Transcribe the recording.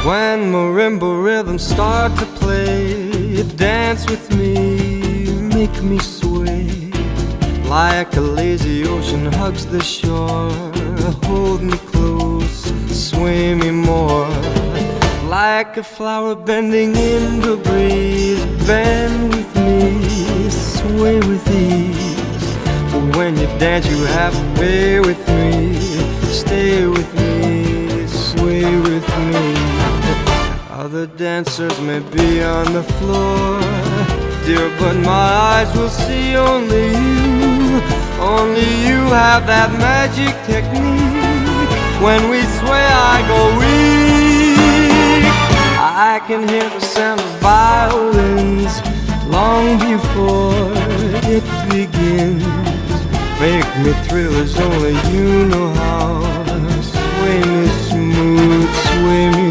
When marimba rhythms start to play, dance with me, make me sway. Like a lazy ocean hugs the shore, hold me close, sway me more. Like a flower bending in the breeze, bend with me, sway with ease. But when you dance you have to be with me, stay with me, sway with me. Other dancers may be on the floor, dear, but my eyes will see only you. Only you have that magic technique. When we sway I go weak. I can hear the sound of violins long before it begins. Make me thrill as only you know